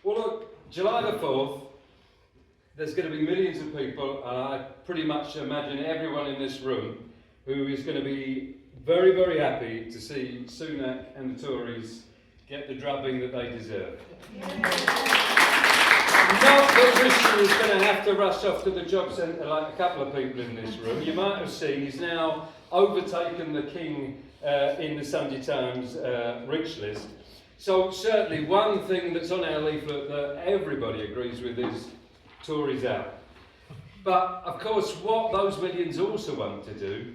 Well, look, July the 4th, there's going to be millions of people, and I pretty much imagine everyone in this room, who is going to be very, very happy to see Sunak and the Tories get the drubbing that they deserve. Not that Rishi is going to have to rush off to the job centre like a couple of people in this room. You might have seen he's now overtaken the king in the Sunday Times rich list. So certainly one thing that's on our leaflet that everybody agrees with is Tories out. But of course what those millions also want to do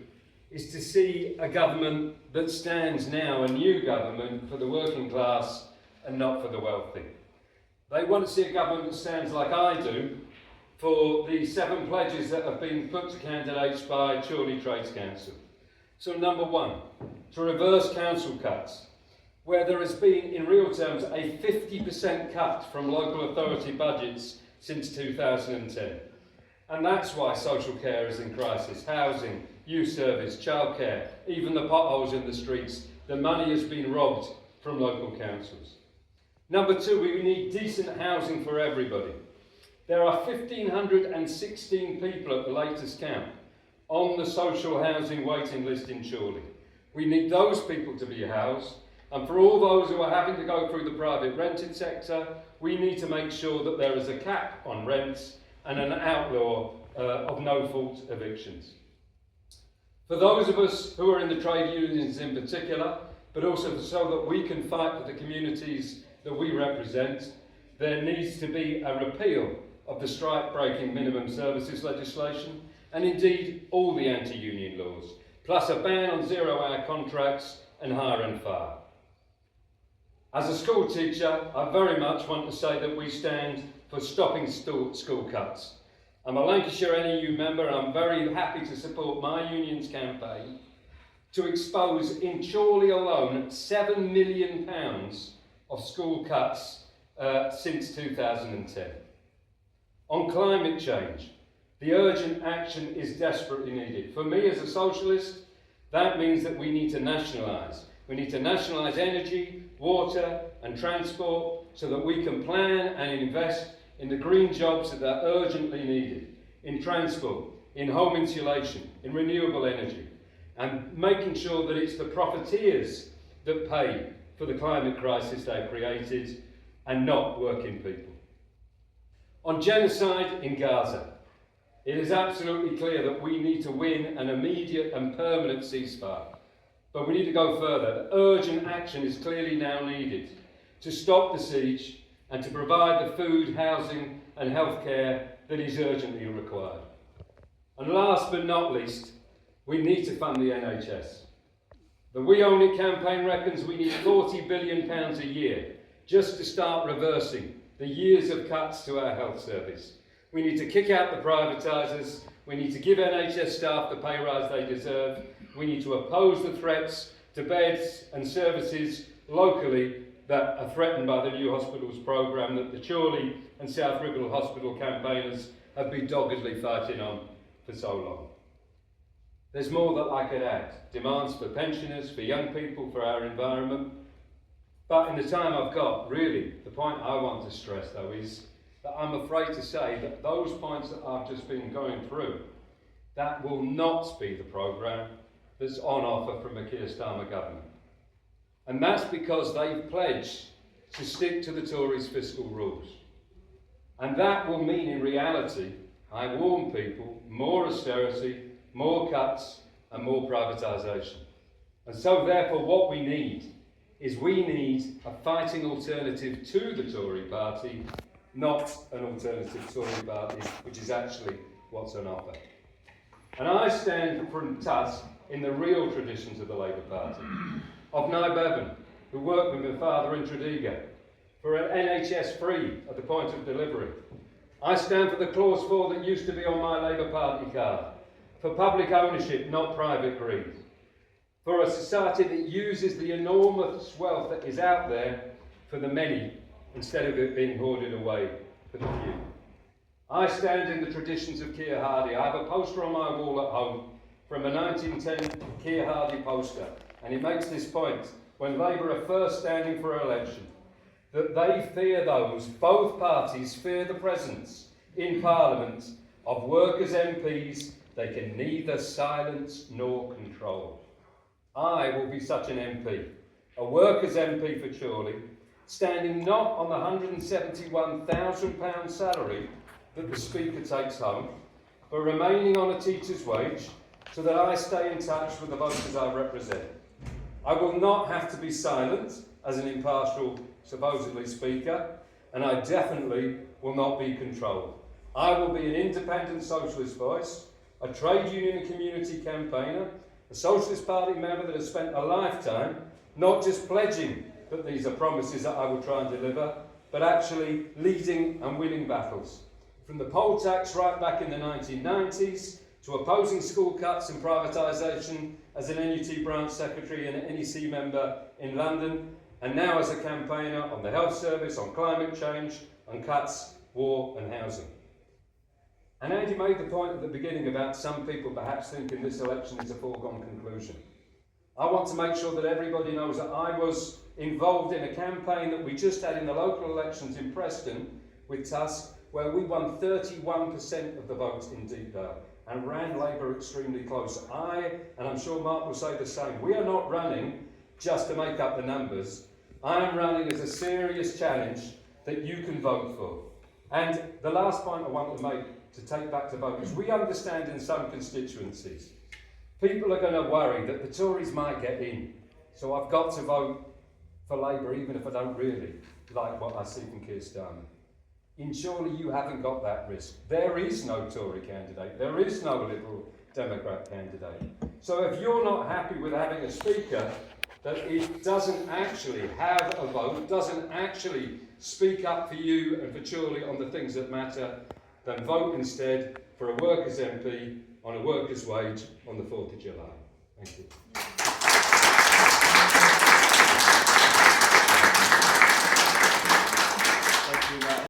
is to see a government that stands now, a new government for the working class and not for the wealthy. They want to see a government that stands like I do for the 7 pledges that have been put to candidates by Chorley Trades Council. So number 1, to reverse council cuts, where there has been, in real terms, a 50% cut from local authority budgets since 2010. And that's why social care is in crisis, housing, youth service, childcare, even the potholes in the streets. The money has been robbed from local councils. Number 2, we need decent housing for everybody. There are 1,516 people at the latest count on the social housing waiting list in Chorley. We need those people to be housed, and for all those who are having to go through the private rented sector, we need to make sure that there is a cap on rents and an outlaw of no-fault evictions. For those of us who are in the trade unions in particular, but also so that we can fight for the communities that we represent, there needs to be a repeal of the strike-breaking minimum services legislation, and indeed all the anti-union laws, plus a ban on zero-hour contracts and hire and fire. As a school teacher, I very much want to say that we stand for stopping school cuts. I'm a Lancashire NEU member, and I'm very happy to support my union's campaign to expose in Chorley alone £7 million of school cuts since 2010. On climate change, the urgent action is desperately needed. For me as a socialist, that means that we need to nationalise. We need to nationalise energy, water and transport so that we can plan and invest in the green jobs that are urgently needed, in transport, in home insulation, in renewable energy, and making sure that it's the profiteers that pay for the climate crisis they've created and not working people. On genocide in Gaza, it is absolutely clear that we need to win an immediate and permanent ceasefire. But we need to go further. The urgent action is clearly now needed to stop the siege and to provide the food, housing and healthcare that is urgently required. And last but not least, we need to fund the NHS. The We Own It campaign reckons we need £40 billion a year just to start reversing the years of cuts to our health service. We need to kick out the privatisers. We need to give NHS staff the pay rise they deserve. We need to oppose the threats to beds and services locally that are threatened by the New Hospitals programme that the Chorley and South Ribble Hospital campaigners have been doggedly fighting on for so long. There's more that I could add. Demands for pensioners, for young people, for our environment. But in the time I've got, really, the point I want to stress though is that I'm afraid to say that those points that I've just been going through, that will not be the programme that's on offer from the Keir Starmer government. And that's because they've pledged to stick to the Tories' fiscal rules. And that will mean in reality, I warn people, more austerity, more cuts and more privatisation. And so therefore what we need is a fighting alternative to the Tory party, not an alternative Tory party, which is actually what's on offer. And I stand from TUSC in the real traditions of the Labour Party, of Nye Bevan, who worked with my father in Tredegar, for an NHS free at the point of delivery. I stand for the clause 4 that used to be on my Labour Party card, for public ownership, not private greed, for a society that uses the enormous wealth that is out there for the many instead of it being hoarded away for the few. I stand in the traditions of Keir Hardie. I have a poster on my wall at home from a 1910 Keir Hardie poster, and it makes this point. When Labour are first standing for election, that they fear both parties fear the presence in Parliament of workers' MPs they can neither silence nor control. I will be such an MP, a workers' MP for Chorley, standing not on the £171,000 salary that the Speaker takes home, but remaining on a teacher's wage so that I stay in touch with the voters I represent. I will not have to be silent as an impartial, supposedly Speaker, and I definitely will not be controlled. I will be an independent socialist voice, a trade union and community campaigner, a Socialist Party member that has spent a lifetime not just pledging that these are promises that I will try and deliver, but actually leading and winning battles. From the poll tax right back in the 1990s, to opposing school cuts and privatisation as an NUT branch secretary and an NEC member in London, and now as a campaigner on the health service, on climate change, on cuts, war and housing. And Andy made the point at the beginning about some people perhaps thinking this election is a foregone conclusion. I want to make sure that everybody knows that I was involved in a campaign that we just had in the local elections in Preston with TUSC, where we won 31% of the votes in Deepdale and ran Labour extremely close. And I'm sure Mark will say the same, we are not running just to make up the numbers. I am running as a serious challenge that you can vote for. And the last point I want to make, to take back to voters, we understand in some constituencies, people are going to worry that the Tories might get in. So I've got to vote for Labour even if I don't really like what I see from Keir Starmer. In Chorley, you haven't got that risk. There is no Tory candidate. There is no Liberal Democrat candidate. So if you're not happy with having a Speaker that it doesn't actually have a vote, doesn't actually speak up for you and for Chorley on the things that matter, then vote instead for a workers' MP on a workers' wage on the 4th of July. Thank you.